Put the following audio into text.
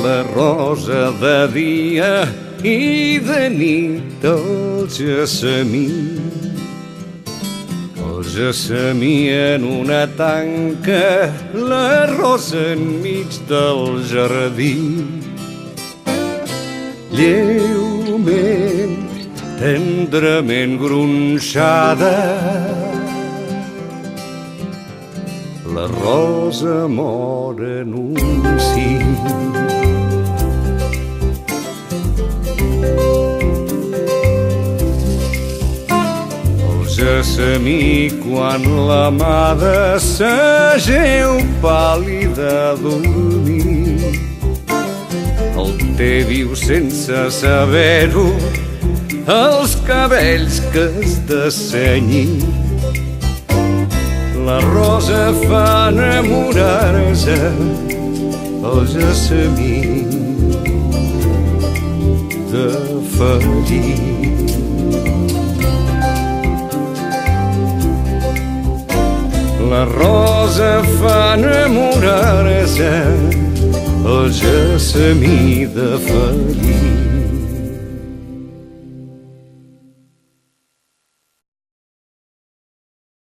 la rosa de dia i de nit el gessamí. El gessamí en una tanca, la rosa enmig del jardí. Lleument, tendrament gronxada, la rosa mor en un cim. El gessamí, quan l'amada s'ageu pàl·lida a dormir, el té viu sense saber-ho, els cabells que es dessenyir. La rosa fa enamorar-se el gessamí de ferir. La rosa fa enamorar-se el gessamí de ferir.